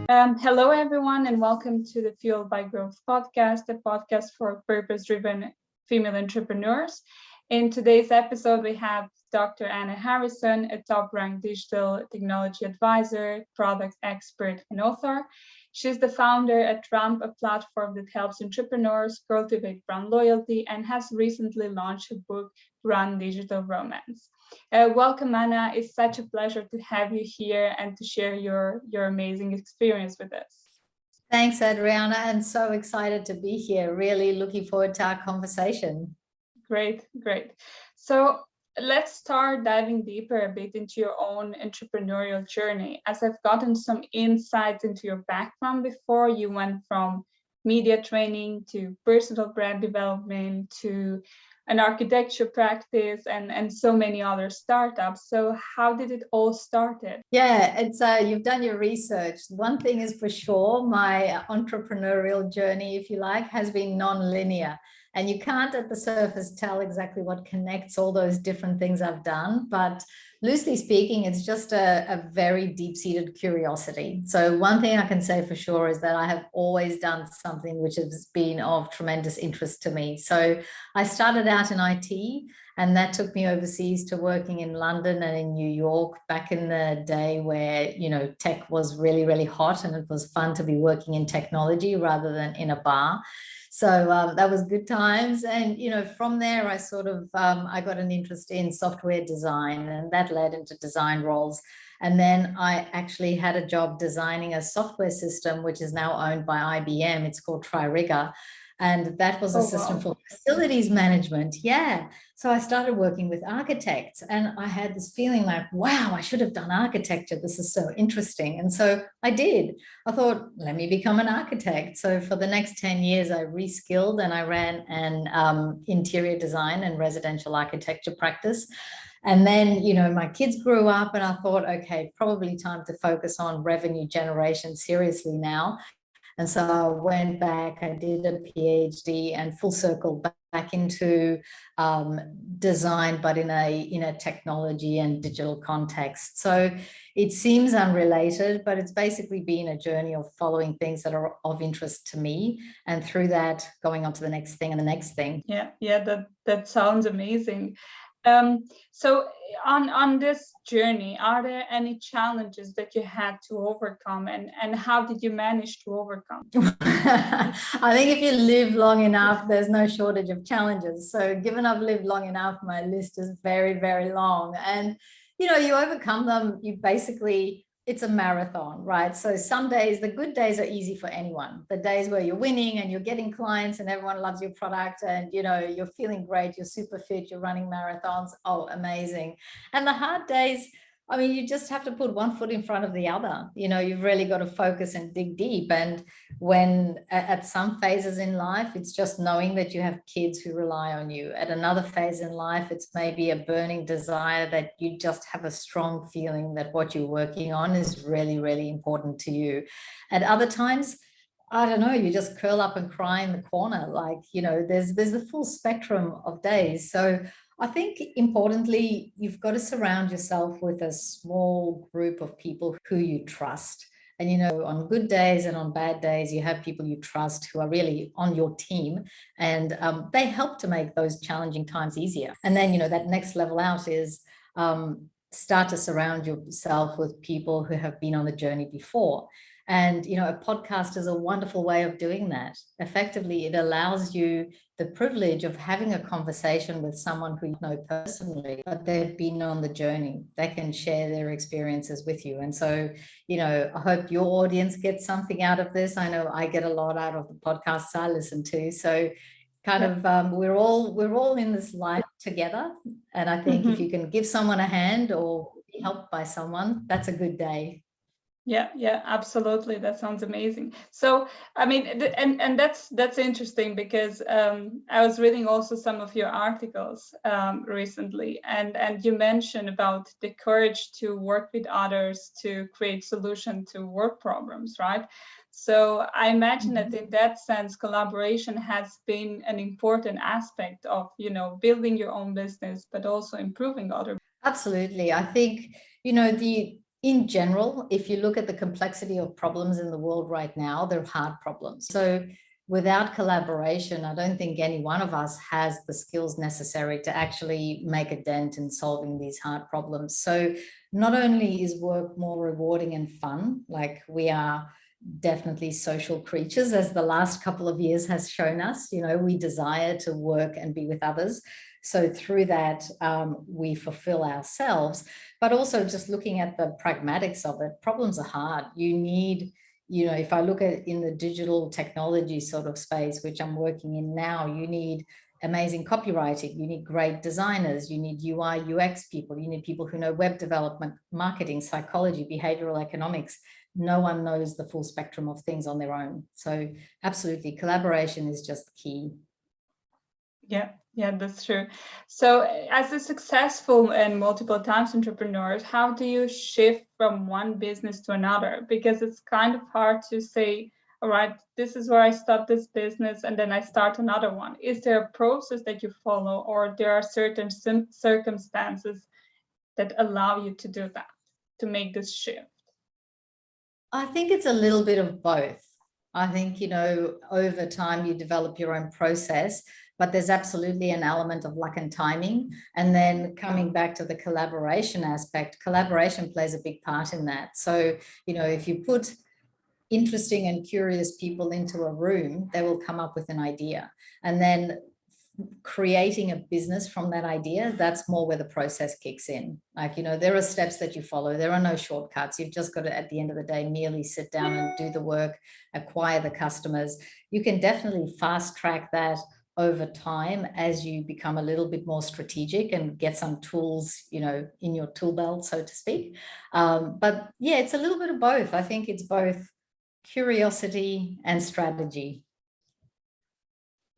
Hello, everyone, and welcome to the Fueled by Growth podcast, a podcast for purpose-driven female entrepreneurs. In today's episode, we have Dr. Anna Harrison, a top-ranked digital technology advisor, product expert, and author. She's the founder at RAMMP, a platform that helps entrepreneurs cultivate brand loyalty, and has recently launched a book, Run Digital Romance. Welcome, Anna. It's such a pleasure to have you here and to share your amazing experience with us. Thanks, Adriana, and so excited to be here. Really looking forward to our conversation. Great. So let's start diving deeper a bit into your own entrepreneurial journey. As I've gotten some insights into your background before, you went from media training to personal brand development to an architecture practice and so many other startups. So how did it all started? Yeah, it's you've done your research. One thing is for sure, my entrepreneurial journey, if you like, has been non-linear. And you can't at the surface tell exactly what connects all those different things I've done. But loosely speaking, it's just a very deep-seated curiosity. So one thing I can say for sure is that I have always done something which has been of tremendous interest to me. So I started out in IT, and that took me overseas to working in London and in New York back in the day where, tech was really, really hot and it was fun to be working in technology rather than in a bar. So that was good times. And, from there, I I got an interest in software design, and that led into design roles. And then I actually had a job designing a software system, which is now owned by IBM. It's called TriRigger. And that was a system for facilities management. Yeah. So I started working with architects, and I had this feeling like, wow, I should have done architecture. This is so interesting. And so I did. I thought, let me become an architect. So for the next 10 years, I reskilled and I ran an interior design and residential architecture practice. And then, my kids grew up and I thought, okay, probably time to focus on revenue generation seriously now. And so I went back, I did a PhD and full circle back into design, but in a technology and digital context. So it seems unrelated, but it's basically been a journey of following things that are of interest to me. And through that, going on to the next thing and the next thing. Yeah, that sounds amazing. So on this journey, are there any challenges that you had to overcome, and how did you manage to overcome? I think if you live long enough, there's no shortage of challenges. So given I've lived long enough, my list is very, very long. And, you overcome them. It's a marathon, right? So some days, the good days are easy for anyone. The days where you're winning and you're getting clients and everyone loves your product and, you're feeling great, you're super fit, you're running marathons. Oh, amazing. And the hard days, you just have to put one foot in front of the other. You've really got to focus and dig deep. And when at some phases in life, it's just knowing that you have kids who rely on you. At another phase in life, it's maybe a burning desire that you just have a strong feeling that what you're working on is really, really important to you. At other times, I don't know, you just curl up and cry in the corner. There's the full spectrum of days. So I think importantly, you've got to surround yourself with a small group of people who you trust. And, on good days and on bad days, you have people you trust who are really on your team, and they help to make those challenging times easier. And then, that next level out is start to surround yourself with people who have been on the journey before. And, a podcast is a wonderful way of doing that. Effectively, it allows you the privilege of having a conversation with someone who you know personally, but they've been on the journey. They can share their experiences with you. And so, I hope your audience gets something out of this. I know I get a lot out of the podcasts I listen to. So we're all in this life together. And I think if you can give someone a hand or be helped by someone, that's a good day. Yeah, absolutely. That sounds amazing. So, and that's interesting because I was reading also some of your articles recently, and you mentioned about the courage to work with others to create solution to work problems, right? So I imagine that in that sense, collaboration has been an important aspect of, building your own business, but also improving other. Absolutely. I think, in general, if you look at the complexity of problems in the world right now, they're hard problems. So without collaboration, I don't think any one of us has the skills necessary to actually make a dent in solving these hard problems. So not only is work more rewarding and fun, like we are definitely social creatures, as the last couple of years has shown us, we desire to work and be with others. So through that, we fulfill ourselves, but also just looking at the pragmatics of it, problems are hard. You need, if I look at in the digital technology sort of space, which I'm working in now, you need amazing copywriting, you need great designers, you need UI, UX people, you need people who know web development, marketing, psychology, behavioral economics. No one knows the full spectrum of things on their own. So absolutely, collaboration is just key. Yeah, that's true. So as a successful and multiple times entrepreneur, how do you shift from one business to another? Because it's kind of hard to say, all right, this is where I start this business and then I start another one. Is there a process that you follow, or there are certain circumstances that allow you to do that, to make this shift? I think it's a little bit of both. I think, over time you develop your own process, but there's absolutely an element of luck and timing. And then coming back to the collaboration aspect, collaboration plays a big part in that. So, if you put interesting and curious people into a room, they will come up with an idea. And then creating a business from that idea, that's more where the process kicks in. Like, there are steps that you follow. There are no shortcuts. You've just got to, at the end of the day, merely sit down and do the work, acquire the customers. You can definitely fast track that over time as you become a little bit more strategic and get some tools, in your tool belt, so to speak. But yeah, it's a little bit of both. I think it's both curiosity and strategy.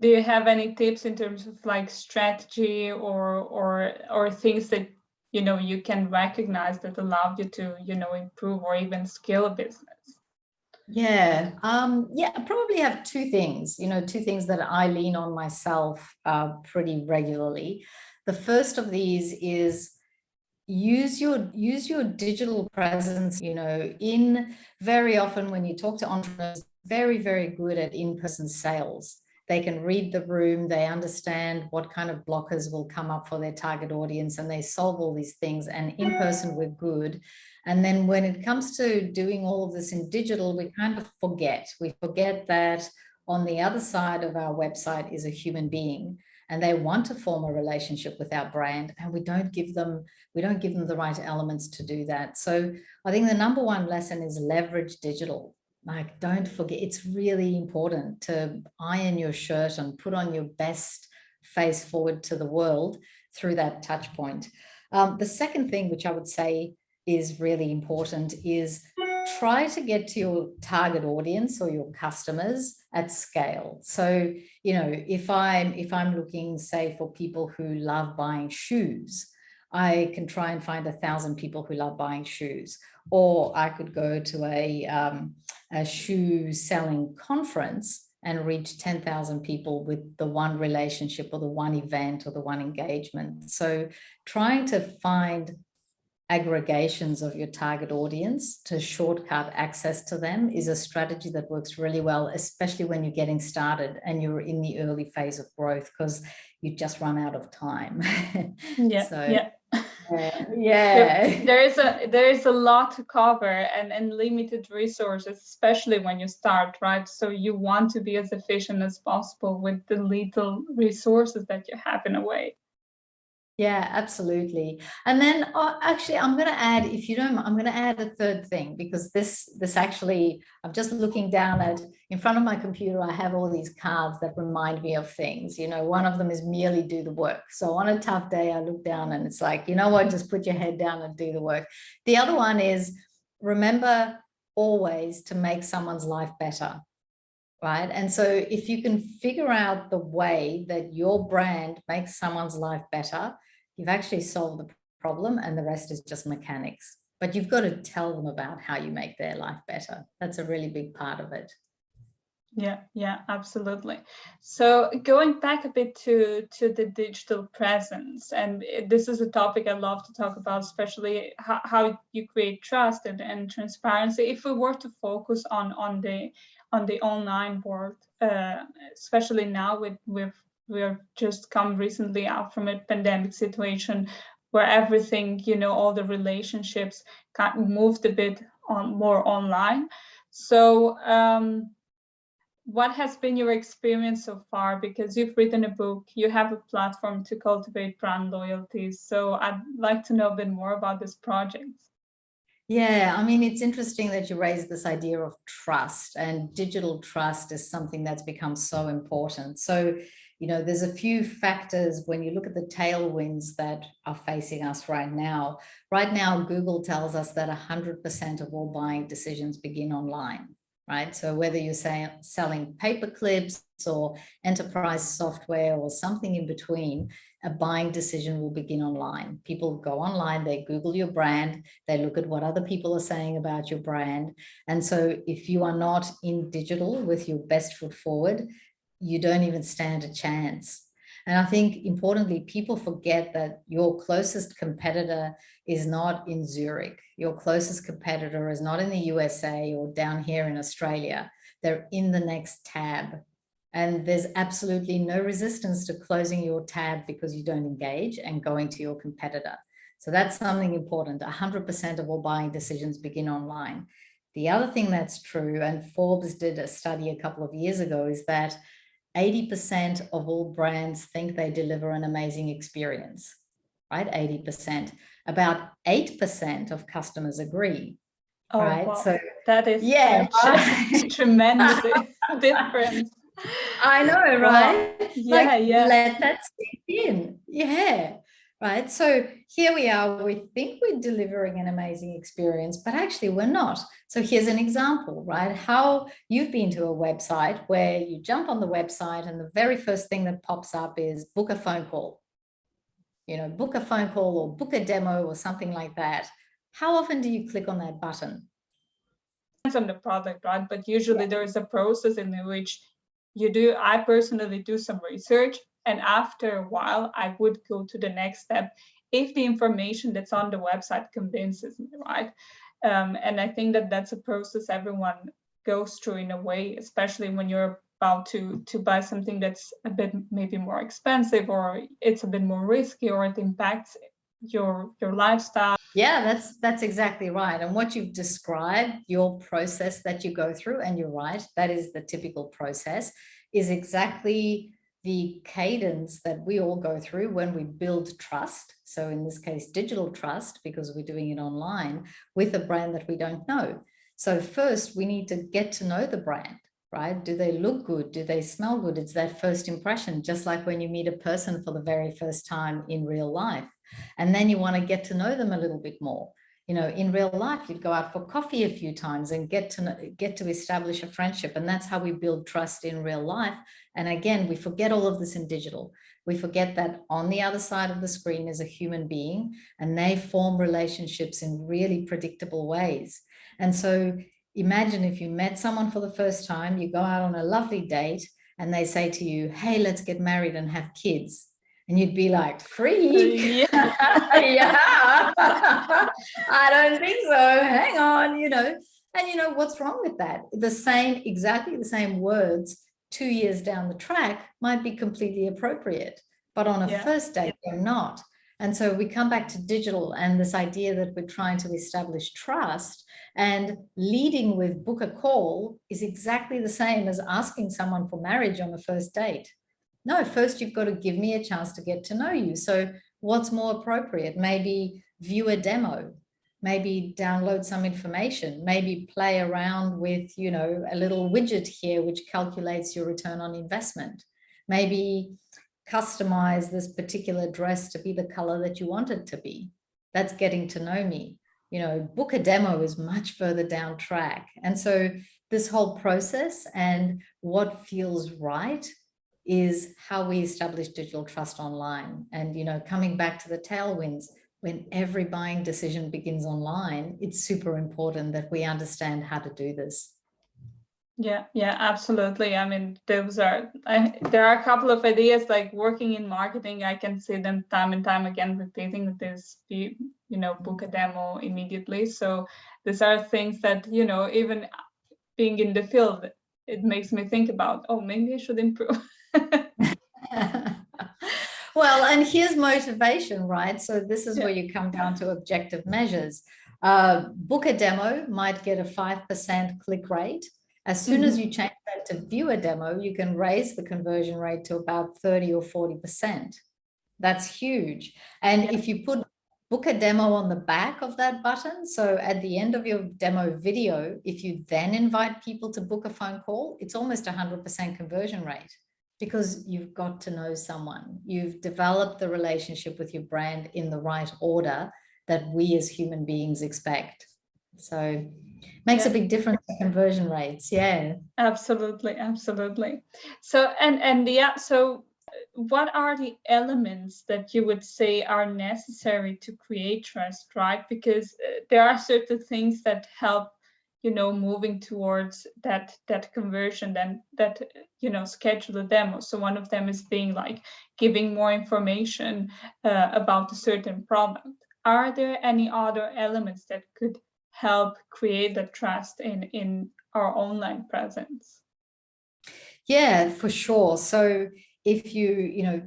Do you have any tips in terms of like strategy or things that you can recognize that allow you to improve or even scale a business? Yeah, I probably have two things that I lean on myself pretty regularly. The first of these is use your digital presence. In very often when you talk to entrepreneurs, very, very good at in-person sales. They can read the room, they understand what kind of blockers will come up for their target audience, and they solve all these things. And in person, we're good. And then when it comes to doing all of this in digital, we kind of forget. We forget that on the other side of our website is a human being, and they want to form a relationship with our brand, and we don't give them the right elements to do that. So I think the number one lesson is leverage digital. Like, don't forget, it's really important to iron your shirt and put on your best face forward to the world through that touch point. The second thing, which I would say is really important, is try to get to your target audience or your customers at scale. So, if I'm looking, say, for people who love buying shoes, I can try and find 1,000 people who love buying shoes. Or I could go to a shoe selling conference and reach 10,000 people with the one relationship or the one event or the one engagement. So trying to find aggregations of your target audience to shortcut access to them is a strategy that works really well, especially when you're getting started and you're in the early phase of growth, because you just run out of time. Yeah. There is a lot to cover and limited resources, especially when you start, right? So you want to be as efficient as possible with the little resources that you have in a way. Yeah, absolutely. And then actually, I'm going to add, if you don't, I'm going to add a third thing, because this actually, I'm just looking down at, in front of my computer, I have all these cards that remind me of things. One of them is merely do the work. So on a tough day, I look down and it's like, what, just put your head down and do the work. The other one is, remember always to make someone's life better. Right. And so if you can figure out the way that your brand makes someone's life better, you've actually solved the problem, and the rest is just mechanics. But you've got to tell them about how you make their life better. That's a really big part of it. Yeah, absolutely. So going back a bit to the digital presence, and this is a topic I love to talk about, especially how you create trust and transparency. If we were to focus on the online world, especially now with we're just come recently out from a pandemic situation where everything, all the relationships kind of moved a bit on more online. So what has been your experience so far? Because you've written a book, you have a platform to cultivate brand loyalty. So I'd like to know a bit more about this project. Yeah, I mean, it's interesting that you raised this idea of trust, and digital trust is something that's become so important. So, there's a few factors when you look at the tailwinds that are facing us right now. Right now, Google tells us that 100% of all buying decisions begin online, right? So whether you're selling paper clips or enterprise software or something in between, a buying decision will begin online. People go online, they Google your brand, they look at what other people are saying about your brand. And so if you are not in digital with your best foot forward, you don't even stand a chance. And I think importantly, people forget that your closest competitor is not in Zurich. Your closest competitor is not in the USA or down here in Australia. They're in the next tab. And there's absolutely no resistance to closing your tab because you don't engage and going to your competitor. So that's something important. 100% of all buying decisions begin online. The other thing that's true, and Forbes did a study a couple of years ago, is that 80% of all brands think they deliver an amazing experience, right? 80%. About 8% of customers agree, Oh, right? wow. So, That is yeah. such a tremendous difference. I know, Wow. right? Like, Yeah. let that sink in. Yeah. Right. So here we are. We think we're delivering an amazing experience, but actually we're not. So here's an example, right? How you've been to a website where you jump on the website and the very first thing that pops up is book a phone call. Book a phone call or book a demo or something like that. How often do you click on that button? Depends on the product, right? But usually Yeah. there is a process in which I personally do some research, and after a while I would go to the next step if the information that's on the website convinces me, right? And I think that that's a process everyone goes through in a way, especially when you're about to buy something that's a bit maybe more expensive, or it's a bit more risky, or it impacts your lifestyle. Yeah, that's exactly right. And what you've described, your process that you go through, and you're right, that is the typical process, is exactly the cadence that we all go through when we build trust. So in this case, digital trust, because we're doing it online with a brand that we don't know. So first, we need to get to know the brand, right? Do they look good? Do they smell good? It's that first impression, just like when you meet a person for the very first time in real life. And then you want to get to know them a little bit more. In real life, you'd go out for coffee a few times and get to establish a friendship. And that's how we build trust in real life. And again, we forget all of this in digital. We forget that on the other side of the screen is a human being, and they form relationships in really predictable ways. And so imagine if you met someone for the first time, you go out on a lovely date, and they say to you, hey, let's get married and have kids. And you'd be like, freak. Yeah. Yeah. I don't think so. Hang on, And what's wrong with that? Exactly the same words 2 years down the track might be completely appropriate, but on a first date, they're not. And so we come back to digital and this idea that we're trying to establish trust, and leading with book a call is exactly the same as asking someone for marriage on the first date. No, first you've got to give me a chance to get to know you. So what's more appropriate? Maybe view a demo, maybe download some information, maybe play around with, a little widget here which calculates your return on investment. Maybe customize this particular dress to be the color that you want it to be. That's getting to know me. Book a demo is much further down track. And so this whole process and what feels right is how we establish digital trust online. And, coming back to the tailwinds, when every buying decision begins online, it's super important that we understand how to do this. Yeah, absolutely. I mean, there are a couple of ideas like working in marketing. I can see them time and time again repeating this, book a demo immediately. So these are things that, even being in the field, it makes me think about, oh, maybe I should improve. Well, and here's motivation, right? So this is Yeah. where you come down to objective measures. Book a demo might get a 5% click rate. As soon as you change that to view a demo, you can raise the conversion rate to about 30 or 40%. That's huge. And if you put book a demo on the back of that button, so at the end of your demo video, if you then invite people to book a phone call, it's almost 100% conversion rate, because you've got to know someone. You've developed the relationship with your brand in the right order that we as human beings expect. So makes a big difference to conversion rates. Yeah. Absolutely. So so what are the elements that you would say are necessary to create trust, right? Because there are certain things that help, moving towards that conversion, then that, schedule a demo. So one of them is being like giving more information about a certain product. Are there any other elements that could help create the trust in our online presence? Yeah, for sure. So if you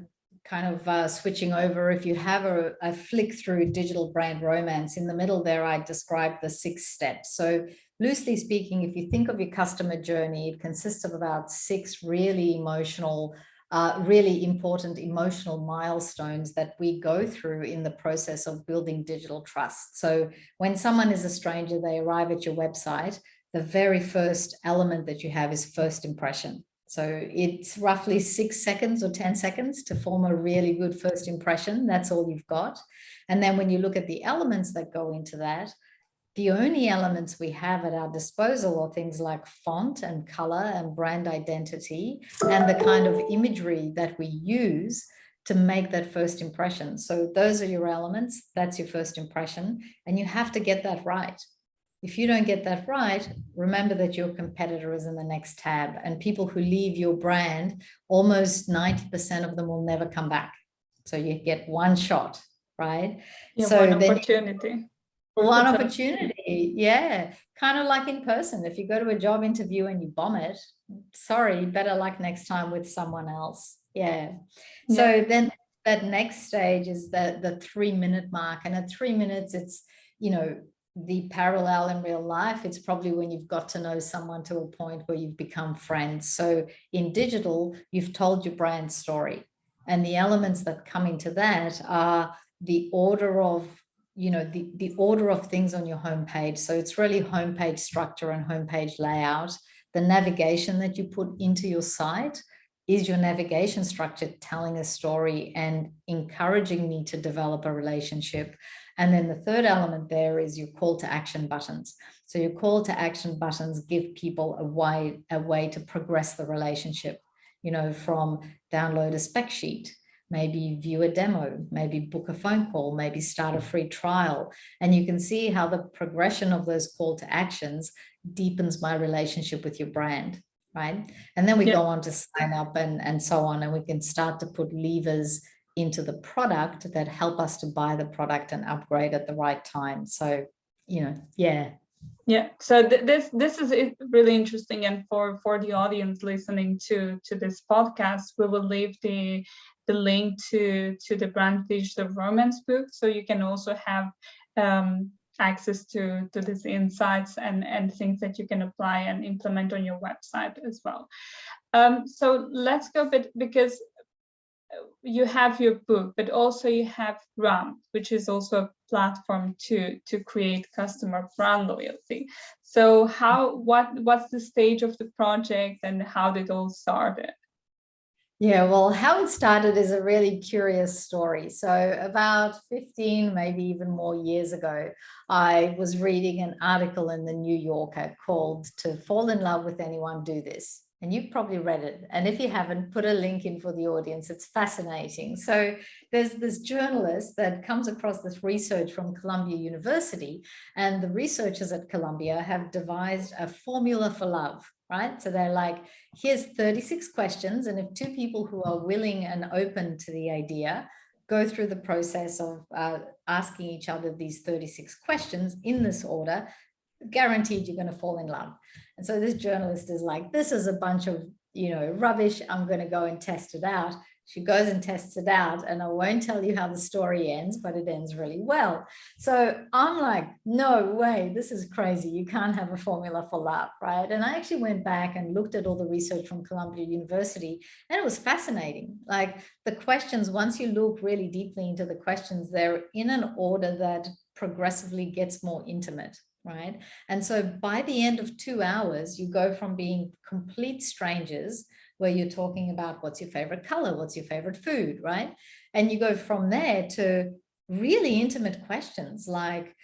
kind of switching over, if you have a flick through digital brand romance, in the middle there, I described the 6 steps. So loosely speaking, if you think of your customer journey, it consists of about 6 really emotional, really important emotional milestones that we go through in the process of building digital trust. So when someone is a stranger, they arrive at your website, the very first element that you have is first impression. So it's roughly 6 seconds or 10 seconds to form a really good first impression. That's all you've got. And then when you look at the elements that go into that, the only elements we have at our disposal are things like font and color and brand identity and the kind of imagery that we use to make that first impression. So those are your elements. That's your first impression. And you have to get that right. If you don't get that right, remember that your competitor is in the next tab, and people who leave your brand, almost 90% of them will never come back. So you get one shot, right? Yeah, so one then opportunity. one opportunity. Yeah. Kind of like in person. If you go to a job interview and you bomb it, sorry, better luck next time with someone else. Yeah. So then that next stage is the 3-minute mark. And at 3 minutes, it's, the parallel in real life, it's probably when you've got to know someone to a point where you've become friends. So in digital, you've told your brand story. And the elements that come into that are the order of, the order of things on your homepage. So it's really homepage structure and homepage layout. The navigation that you put into your site, is your navigation structure telling a story and encouraging me to develop a relationship? And then the third element there is your call to action buttons. So your call to action buttons give people a way to progress the relationship, from download a spec sheet, maybe view a demo, maybe book a phone call, maybe start a free trial. And you can see how the progression of those call to actions deepens my relationship with your brand, right? And then we go on to sign up and so on, and we can start to put levers into the product that help us to buy the product and upgrade at the right time. So, Yeah. So this is really interesting, and for the audience listening to this podcast, we will leave the link to the brand digital romance book, so you can also have access to these insights and things that you can apply and implement on your website as well. So let's go a bit, because you have your book, but also you have RAMMP, which is also a platform to create customer brand loyalty. So what's the stage of the project, and how did it all started? Yeah, well, how it started is a really curious story. So about 15, maybe even more years ago, I was reading an article in the New Yorker called "To Fall in Love with Anyone, Do This." And you've probably read it. And if you haven't, put a link in for the audience. It's fascinating. So there's this journalist that comes across this research from Columbia University, and the researchers at Columbia have devised a formula for love, right? So they're like, here's 36 questions. And if two people who are willing and open to the idea go through the process of asking each other these 36 questions in this order, guaranteed you're going to fall in love. And so this journalist is like, this is a bunch of, rubbish. I'm going to go and test it out. She goes and tests it out, and I won't tell you how the story ends, but it ends really well. So I'm like, no way, this is crazy. You can't have a formula for love, right? And I actually went back and looked at all the research from Columbia University, and it was fascinating. Like the questions, once you look really deeply into the questions, they're in an order that progressively gets more intimate. Right. And so by the end of 2 hours, you go from being complete strangers, where you're talking about what's your favorite color, what's your favorite food, right? And you go from there to really intimate questions like,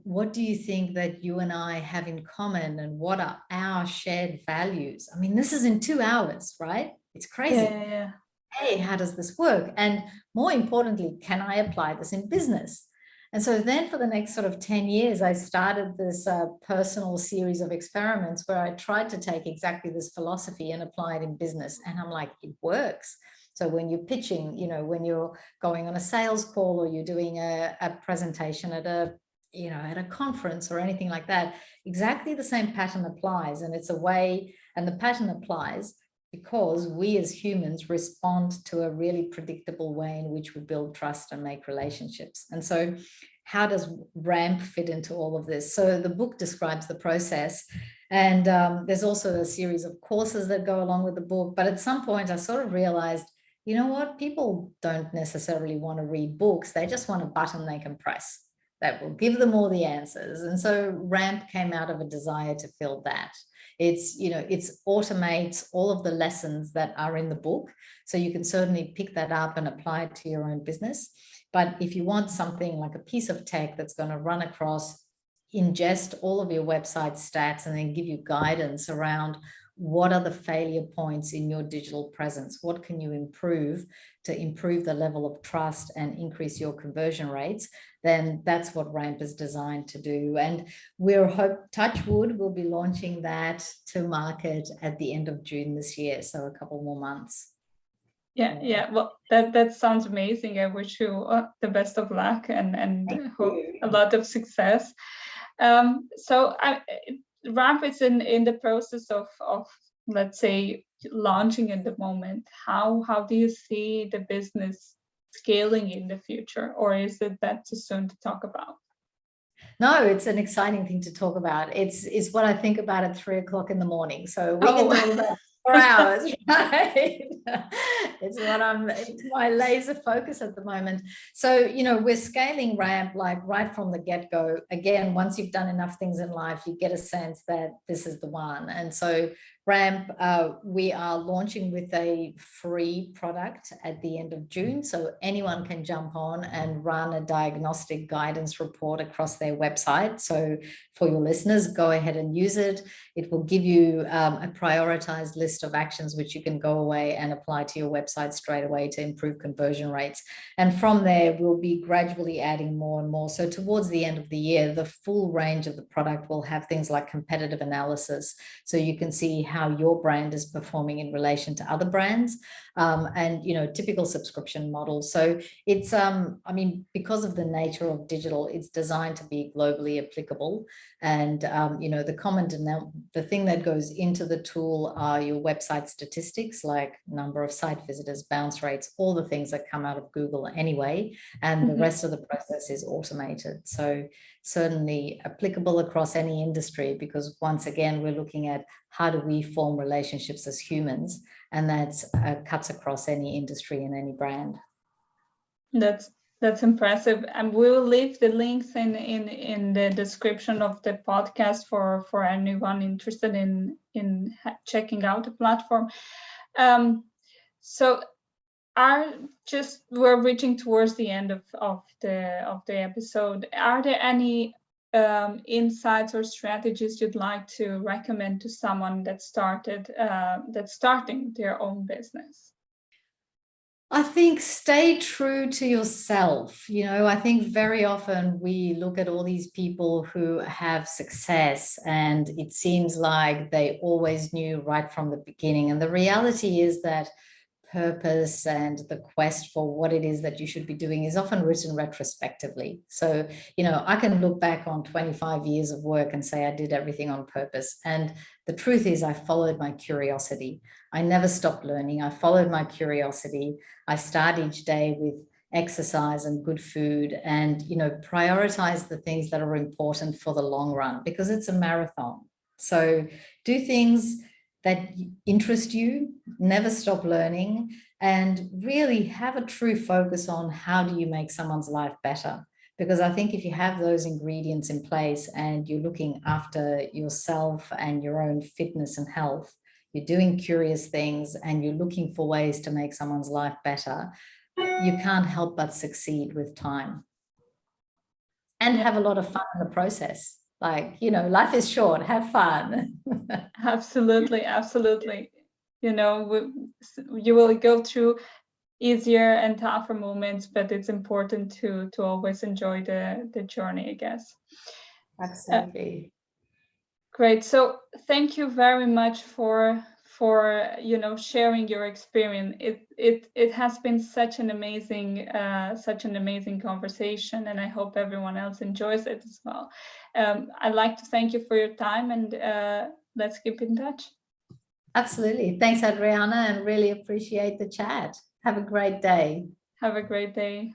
what do you think that you and I have in common, and what are our shared values? I mean, this is in 2 hours, right? It's crazy. Yeah. Hey, how does this work? And more importantly, can I apply this in business? And so then for the next sort of 10 years, I started this personal series of experiments where I tried to take exactly this philosophy and apply it in business. And I'm like, it works. So when you're pitching, when you're going on a sales call, or you're doing a presentation at a conference or anything like that, exactly the same pattern applies. And it's a way, and the pattern applies because we as humans respond to a really predictable way in which we build trust and make relationships. And so how does RAMP fit into all of this? So the book describes the process, and there's also a series of courses that go along with the book. But at some point I sort of realized, you know what, people don't necessarily want to read books. They just want a button they can press that will give them all the answers. And so RAMP came out of a desire to fill that. It's automates all of the lessons that are in the book. So you can certainly pick that up and apply it to your own business. But if you want something like a piece of tech that's going to run across, ingest all of your website stats, and then give you guidance around what are the failure points in your digital presence, what can you improve to improve the level of trust and increase your conversion rates, then that's what RAMP is designed to do. And touch wood, we'll be launching that to market at the end of June this year, so a couple more months. Yeah. Well, that sounds amazing. I wish you the best of luck and hope a lot of success. So RAMP is in the process of let's say launching at the moment. How do you see the business scaling in the future, or is it that too soon to talk about? No, it's an exciting thing to talk about. It's what I think about at 3 o'clock in the morning. So we can talk about 4 hours, right? It's my laser focus at the moment. So, we're scaling RAMP like right from the get-go. Again, once you've done enough things in life, you get a sense that this is the one. And so RAMP, we are launching with a free product at the end of June. So anyone can jump on and run a diagnostic guidance report across their website. So for your listeners, go ahead and use it. It will give you a prioritized list of actions which you can go away and apply to your website straight away to improve conversion rates. And from there, we'll be gradually adding more and more. So towards the end of the year, the full range of the product will have things like competitive analysis. So you can see how your brand is performing in relation to other brands, and typical subscription models. So it's because of the nature of digital, it's designed to be globally applicable. And the thing that goes into the tool are your website statistics, like number of site visitors, bounce rates, all the things that come out of Google anyway, and the rest of the process is automated. So certainly applicable across any industry, because once again, we're looking at how do we form relationships as humans, and that cuts across any industry and any brand. That's impressive, and we will leave the links in the description of the podcast for anyone interested in checking out the platform. So we're reaching towards the end of the episode. Are there any insights or strategies you'd like to recommend to someone that's starting their own business? I think stay true to yourself. I think very often we look at all these people who have success and it seems like they always knew right from the beginning. And the reality is that purpose and the quest for what it is that you should be doing is often written retrospectively. So, I can look back on 25 years of work and say I did everything on purpose. And the truth is I followed my curiosity. I never stopped learning. I followed my curiosity. I start each day with exercise and good food and, prioritize the things that are important for the long run because it's a marathon. So do things that interest you, never stop learning, and really have a true focus on how do you make someone's life better. Because I think if you have those ingredients in place and you're looking after yourself and your own fitness and health, you're doing curious things and you're looking for ways to make someone's life better, you can't help but succeed with time. And have a lot of fun in the process. Life is short, have fun. Absolutely, absolutely. You will go through easier and tougher moments, but it's important to always enjoy the journey, I guess. Absolutely. Great. So thank you very much for sharing your experience. It has been such an amazing conversation, and I hope everyone else enjoys it as well. I'd like to thank you for your time, and let's keep in touch. Absolutely. Thanks, Adriana, and really appreciate the chat. Have a great day. Have a great day.